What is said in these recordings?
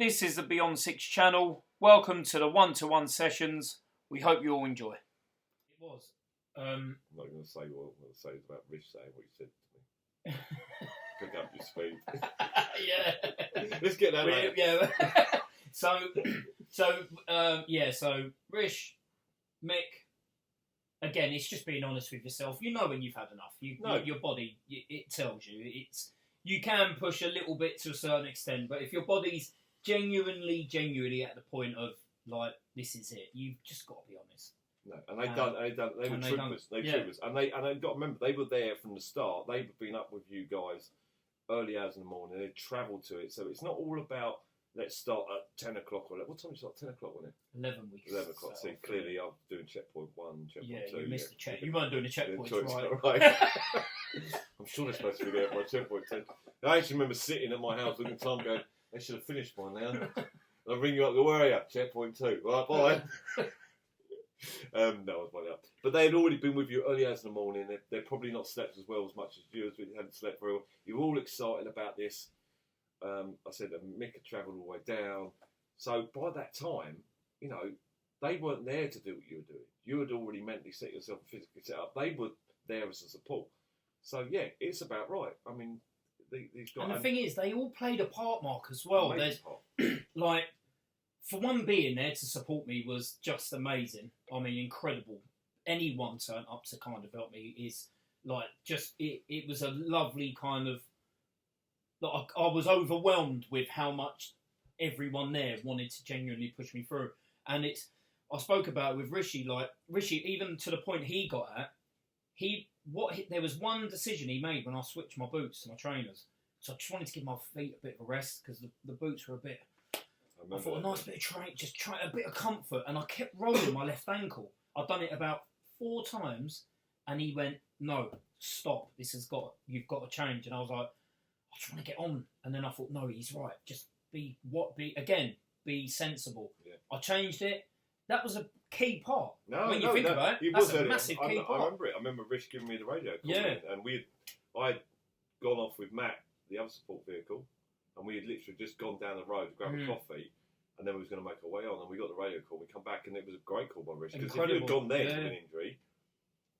This is the BeyondSIX channel. Welcome to the one-to-one sessions. We hope you all enjoy. It was. I'm not going to say what I'm going to say about Rich saying what he said to me. Pick up your speed. Yeah. Let's get that out. Yeah. So Rish, Mick, again, it's just being honest with yourself. You know when you've had enough. Your body, it tells you. You can push a little bit to a certain extent, but if your body's genuinely at the point of, like, this is it, you've just got to be honest. No, and they were troopers. And they've got to remember, they were there from the start. They've been up with you guys early hours in the morning. They travelled to it, so it's not all about let's start at 10 o'clock or what time did you start? 10 o'clock, wasn't it? 11 weeks. 11 o'clock. See, clearly I'm doing checkpoint 1, checkpoint 2. You missed the check. You weren't doing the checkpoints, right? I'm sure they're supposed to be there by checkpoint 10. I actually remember sitting at my house looking at time going, they should have finished by now. I'll ring you up, go, where are you? Checkpoint 2. Right, bye. No, I was by up. But they had already been with you early hours in the morning. They're probably not slept as much as you, as we hadn't slept very well. You're all excited about this. I said that Mick had travelled all the way down. So by that time, they weren't there to do what you were doing. You had already mentally set yourself and physically set up. They were there as a support. So yeah, it's about right. I mean, these guys. And the thing is, they all played a part, Mark, as well. There's like, for one, being there to support me was just amazing. I mean, incredible. Anyone turned up to kind of help me is like just it was a lovely kind of. Like, I was overwhelmed with how much everyone there wanted to genuinely push me through, and I spoke about it with Rishi. Like Rishi, even to the point he got at, there was one decision he made when I switched my boots to my trainers. So I just wanted to give my feet a bit of a rest because the boots were a bit. I thought a nice bit of a bit of comfort, and I kept rolling my left ankle. I'd done it about 4 times, and he went, "No, stop. You've got to change." And I was like, I just want to get on. And then I thought, no, he's right. Just be sensible. Yeah. I changed it. That was a key part. When you think about it, that's a massive key part. I remember it. I remember Rich giving me the radio call. Yeah. And I'd gone off with Matt, the other support vehicle, and we had literally just gone down the road to grab a coffee, and then we was going to make our way on, and we got the radio call. We come back, and it was a great call by Rich. Because if you had gone there to an injury,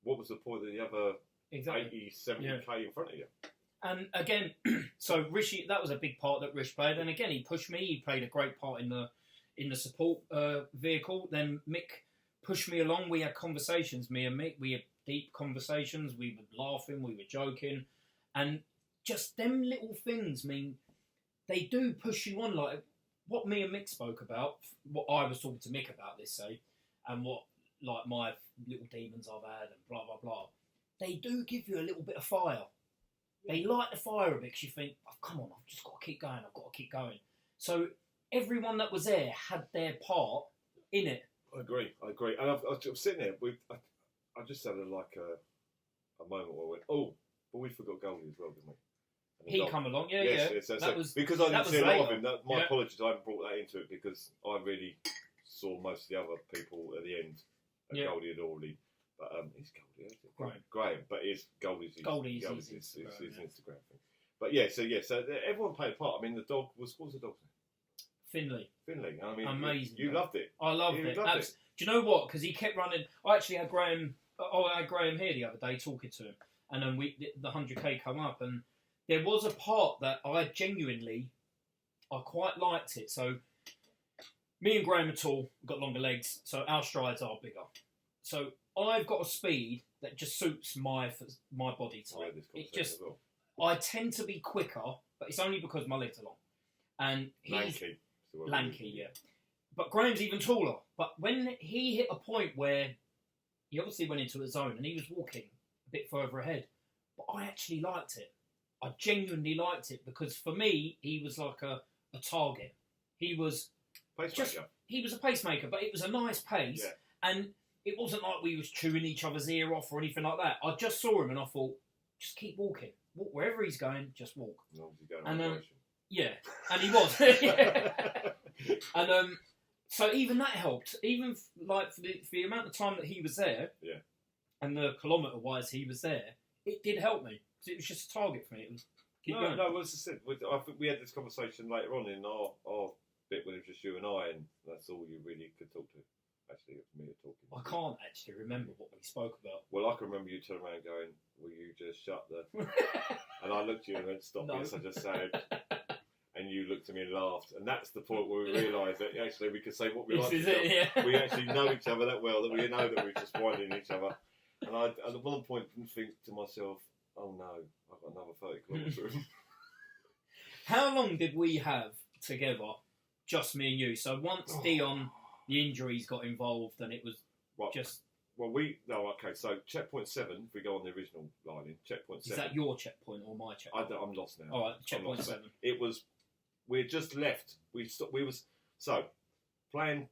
what was the point of the other 80, 70k in front of you? And again, so Rishi, that was a big part that Rish played. And again, he pushed me. He played a great part in the support vehicle. Then Mick pushed me along. We had conversations, me and Mick. We had deep conversations. We were laughing. We were joking. And just them little things, they do push you on. Like what me and Mick spoke about, what I was talking to Mick about this, and what like my little demons I've had and blah, blah, blah. They do give you a little bit of fire. They light the fire a bit because you think, oh, come on, I've just got to keep going. I've got to keep going. So everyone that was there had their part in it. I agree. And I was sitting there I just had a moment where I went, oh, but we forgot Goldie as well, didn't we? He come along, yeah. Yes, because I didn't see a lot of him. My apologies, I haven't brought that into it because I really saw most of the other people at the end. And Goldie had already. But he's Goldie, Graham. But Goldie's his Instagram thing. But so everyone played a part. I mean, the dog what was the dog's name? Finley. I mean, amazing. You loved it. I loved it. Do you know what? Because he kept running. I actually had Graham. I had Graham here the other day talking to him, and then the 100k come up, and there was a part that I quite liked it. So me and Graham are tall, got longer legs, so our strides are bigger. So I've got a speed that just suits my body type. I tend to be quicker, but it's only because my legs are long. And he's lanky, yeah. But Graham's even taller. But when he hit a point where he obviously went into a zone and he was walking a bit further ahead, but I actually liked it. I genuinely liked it because for me, he was like a target. He was he was a pacemaker, but it was a nice pace, and it wasn't like we was chewing each other's ear off or anything like that. I just saw him and I thought, just keep walking. Walk wherever he's going, just walk. And he was. And so even that helped. Even like for the amount of time that he was there, and the kilometre wise he was there, it did help me because it was just a target for me. It was No, as I said, I think we had this conversation later on in our bit when it was just you and I, and that's all you really could talk to. Actually, it was me talking. I can't actually remember what we spoke about. Well, I can remember you turning around going, "Will you just shut the?" And I looked at you and went, "Stop this!" I just said, and you looked at me and laughed, and that's the point where we realised that actually we could say what we like. This is it, yeah. We actually know each other that well that we know that we're just whining each other. And I, at one point, didn't think to myself, "Oh no, I've got another 30 kilometres." How long did we have together, just me and you? So once Dion, the injuries got involved, and it was just... Well, okay, so checkpoint 7, if we go on the original line, checkpoint 7... Is that your checkpoint or my checkpoint? I'm lost now. All right, checkpoint 7. It was... We had just left. So, plan...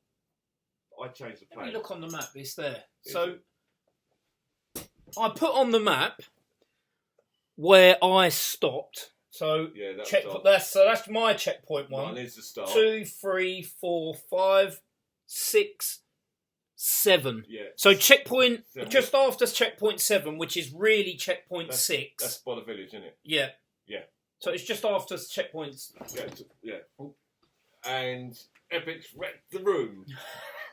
I changed the plan. Let me look on the map, it's there. So, I put on the map where I stopped. So, yeah, that's my checkpoint 1. Mine is the start. 2, 3, 4, 5, 6, 7. Yeah. So checkpoint 7. Just after checkpoint 7, which is really checkpoint 6. That's by the village, isn't it? Yeah. Yeah. So it's just after checkpoints. Yeah. And Epic's wrecked the room.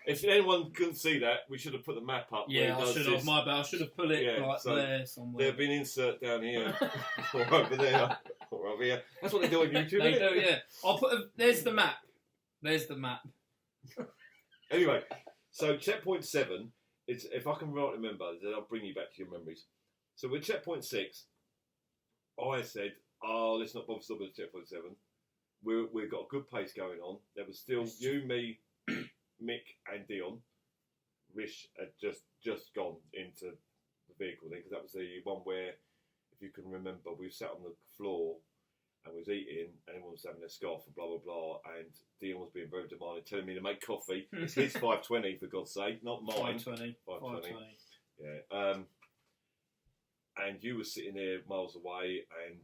If anyone couldn't see that, we should have put the map up. Yeah, I should have. My bad. I should have put it there somewhere. There have been insert down here, or over there, or over here. That's what they do on YouTube. They do, yeah. I'll put. There's the map. There's the map. Anyway, so checkpoint 7. It's, if I can remember, then I'll bring you back to your memories. So with checkpoint 6, I said, "Oh, let's not bother stopping at checkpoint 7. We've got a good pace going on." There was still you, me, Mick and Dion. Rish had just gone into the vehicle then, because that was the one where, if you can remember, we sat on the floor and was eating, and everyone was having a scoff and blah blah blah, and Dion was being very demanding, telling me to make coffee. It's his 520 for God's sake, not mine. 520. Yeah. And you were sitting there miles away, and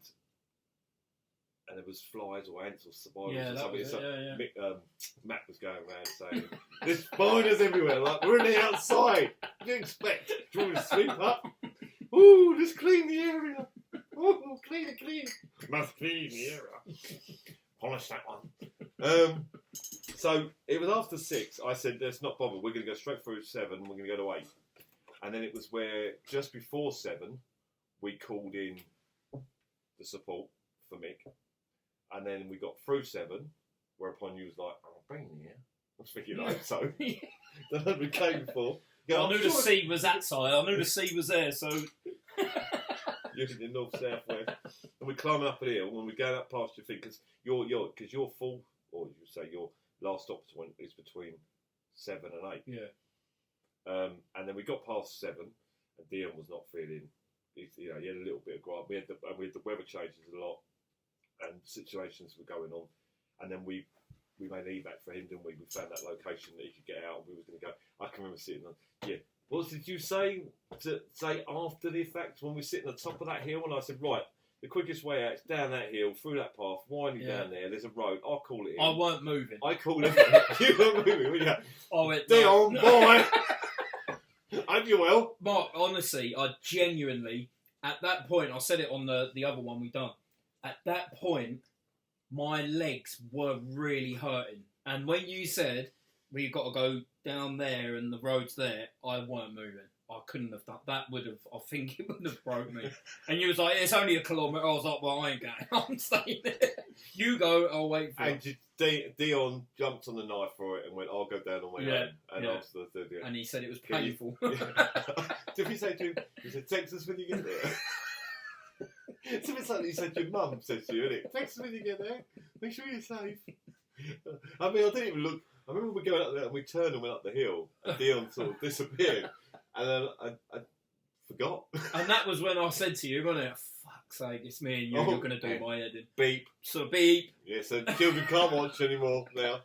there was flies or ants or spiders or something. So Matt was going around saying, "There's spiders everywhere. Like, we're in the outside. What do you expect? Do you want to sweep up? Ooh, just clean the area. Ooh, clean it. Must clean the area. Polish that one." So it was after 6. I said, "Let's not bother. We're going to go straight through 7. We're going to go to 8." And then it was where just before 7, we called in the support for Mick. And then we got through 7, whereupon you was like, "I've been here." I was thinking, like, so. Then we came before. I knew the sea was that side. I knew the sea was there, so. You're in the north, south, west. And we're climbing up a hill, and we're going up past your feet, because your full, or you say your last stop point is between 7 and 8. Yeah. And then we got past 7, and Dion was not feeling. He had a little bit of gripe. We had the weather changes a lot, and situations were going on, and then we made an evac for him, didn't we? We found that location that he could get out, and we was going to go. I can remember sitting on. Yeah. What did you say after the effect when we sit on the top of that hill? And I said, "Right, the quickest way out is down that hill, through that path, winding down there. There's a road. I'll call it in." I weren't moving. I called it. You weren't moving. Were you? I went, Dion, boy. Hope you well. Mark, honestly, I genuinely, at that point, I said it on the other one we done. At that point, my legs were really hurting. And when you said, "We've got to go down there and the road's there," I weren't moving. I couldn't have done that. I think it would have broke me. And you was like, "It's only a kilometre." I was like, "Well, I ain't going. I'm staying there. You go, I'll wait for it." And Dion jumped on the knife for it and went, "I'll go down on my own." And asked and he said it was painful. Did he say to you, he said, "Text us when you get there"? It's a bit like you said your mum said to you, isn't it? "Text us when you get there. Make sure you're safe." I mean, I didn't even look. I remember we going up there and we turned and went up the hill, and Dion sort of disappeared. And then I forgot. And that was when I said to you, wasn't it? "Fuck's sake, it's me and you. You're going to do my head in." Beep. So beep. Yeah, so children can't watch anymore now.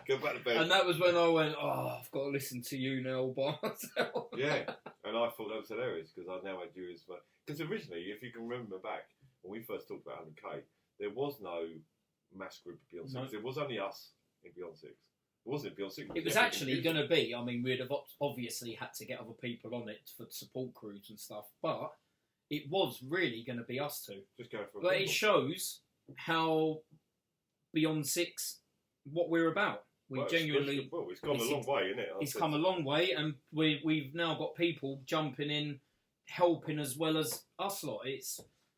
Go back to bed. And that was when I went, "Oh, I've got to listen to you now all by myself." Yeah, and I thought that was hilarious, because I now had you as well. Because originally, if you can remember back, when we first talked about 100k, there was no mass group of BeyondSIX. No. There was only us in BeyondSIX. It wasn't BeyondSIX. It was actually going to be, I mean, we'd have obviously had to get other people on it for support crews and stuff, but it was really going to be us two. Just go for it. But it shows how BeyondSIX what we're about. We genuinely. It's gone a long way, isn't it? It's come a long way, and we've now got people jumping in, helping as well as us lot.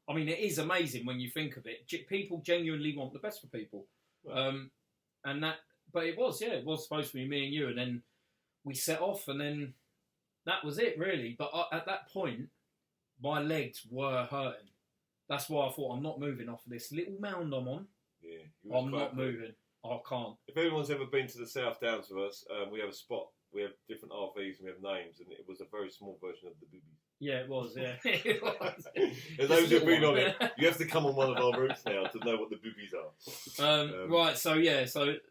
I mean, it is amazing when you think of it. People genuinely want the best for people, and that. But it was supposed to be me and you, and then we set off, and then that was it, really. But at that point, my legs were hurting. That's why I thought, I'm not moving off of this little mound I'm on. Yeah, I'm not moving. I can't. If anyone's ever been to the South Downs with us, we have a spot. We have different RVs and we have names, and it was a very small version of the boobies. Yeah, it was. Yeah, it was. And those who've been on it, you have to come on one of our routes now to know what the boobies are. Right. So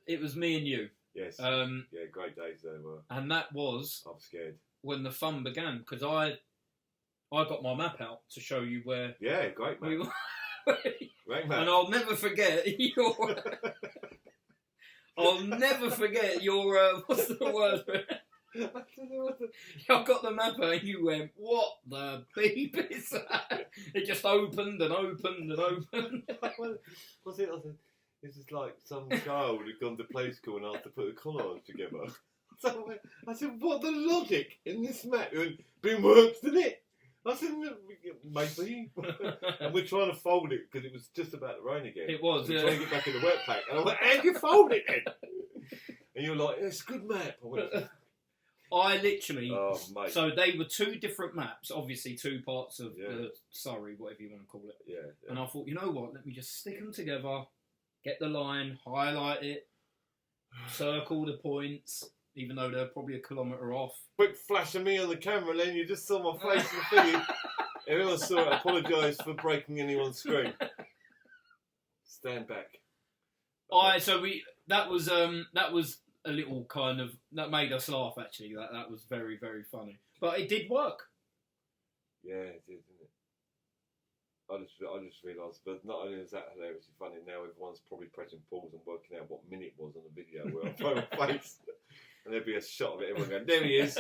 it was me and you. Yes. Great days they were. And that was. I'm scared. When the fun began, because I got my map out to show you where. Yeah, great map. Great map. And I'll never forget your. I'll never forget your. What's the word for it? I got the map out and you went, what the beep is that? It just opened and opened and opened. Was it? This is like some child who'd gone to play school and asked to put a collage together. So I said, what the logic in this map? It went, been worked, didn't it? I said, maybe. And we're trying to fold it because it was just about to rain again. It was, We're trying to get back in the wet pack. And I went, how do you fold it then? And you were like, it's a good map. I went, I literally. Oh, mate. So they were two different maps, obviously two parts of Surrey, whatever you want to call it. Yeah. And I thought, you know what? Let me just stick them together, get the line, highlight it, circle the points, even though they're probably a kilometre off. Quick flash of me on the camera, and then you just saw my face and thingy. Everyone saw it. I apologise for breaking anyone's screen. Stand back. That was a little kind of, that made us laugh actually. That was very, very funny. But it did work. Yeah, it did, didn't it? I just realised, but not only is that hilariously funny, now everyone's probably pressing pause and working out what minute it was on the video where I throw my face. And there'd be a shot of it, everyone going, there he is.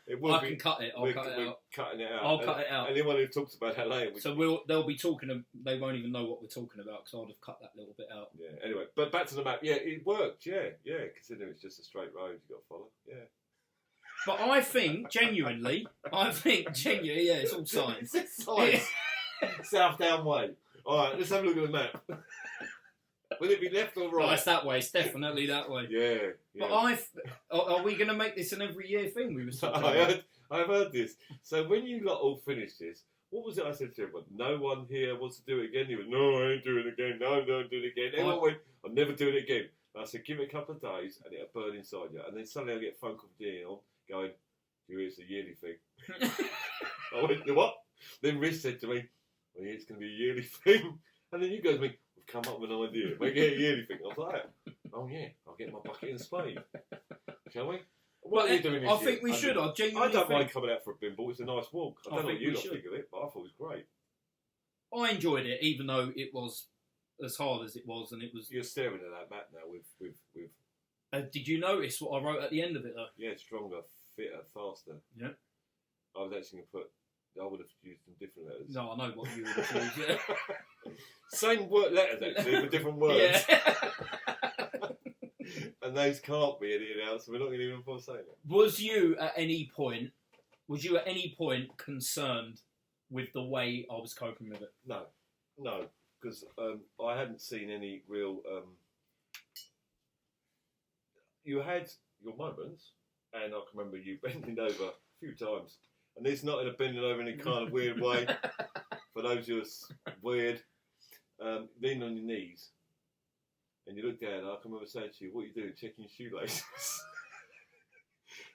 It will I can cut it, I'll cut it out. Cutting it out. I'll cut it out. Anyone who talks about that later. So they'll be talking, they won't even know what we're talking about because I'll have cut that little bit out. Yeah, anyway, but back to the map. Yeah, it worked, yeah, considering it's just a straight road you've got to follow, yeah. But I think, genuinely, yeah, it's all science. It's science. South Down Way. Alright, let's have a look at the map. Will it be left or right? Oh, it's that way. It's definitely that way. Yeah. But are we going to make this an every year thing? We were talking about. I've heard this. So when you lot all finished this, what was it I said to everyone? No one here wants to do it again. He went, no, I ain't doing it again. No, I'm not doing it again. Everyone went, I'm never doing it again. And I said, give it a couple of days and it'll burn inside you. And then suddenly I get a phone call from Dion going, it's a yearly thing. I went, what? Then Rhys said to me, well, yeah, it's going to be a yearly thing. And then you go to me, we've come up with an idea. Make it a yearly thing. I was like, oh yeah, I'll get my bucket and spade. Shall we? What are you doing this I think we should. I genuinely don't mind coming out for a bimble. It's a nice walk. I don't know what you lot think of it, but I thought it was great. I enjoyed it, even though it was as hard as it was, and it was. You're staring at that map now with. Did you notice what I wrote at the end of it though? Yeah, stronger, fitter, faster. Yeah. I was actually going to put. I would have used some different letters. No, I know what you would have used. Yeah. Same letters actually, but different words. Yeah. And those can't be edited out, so we're not going to even bother saying it. Was you at any point concerned with the way I was coping with it? No, because I hadn't seen any real. You had your moments, and I can remember you bending over a few times, and it's not in a bending over in any kind of weird way. For those who are weird, leaning on your knees. And you look down, and I can remember saying to you, what are you doing? Checking your shoelaces.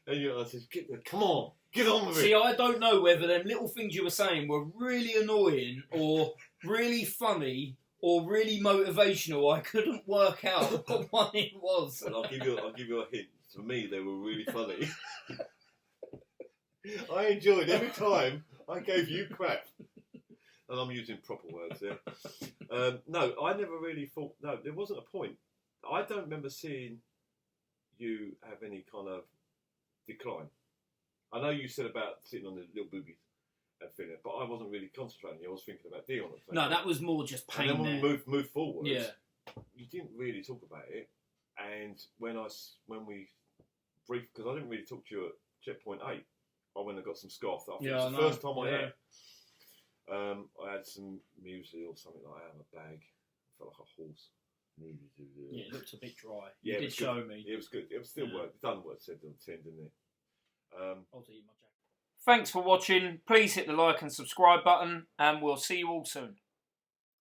And I said, come on, get on with it. See, I don't know whether them little things you were saying were really annoying or really funny or really motivational. I couldn't work out what one it was. And I'll give you a hint. For me, they were really funny. I enjoyed every time I gave you crap. And I'm using proper words there. No, I never really thought. No, there wasn't a point. I don't remember seeing you have any kind of decline. I know you said about sitting on the little boobies and feeling it, but I wasn't really concentrating. I was thinking about Dion. No, that was more just pain. And then when we moved forward, yeah, you didn't really talk about it. And when we briefed, because I didn't really talk to you at checkpoint 8, I went and got some scoff. I think it was the first time I had. I had some muesli or something like that in my bag. I felt like a horse. Yeah, it looked a bit dry. Yeah, you did show me. It was good. It was still work. It done what it said on the tin, didn't it? I'll do my jacket. Thanks for watching. Please hit the like and subscribe button, and we'll see you all soon.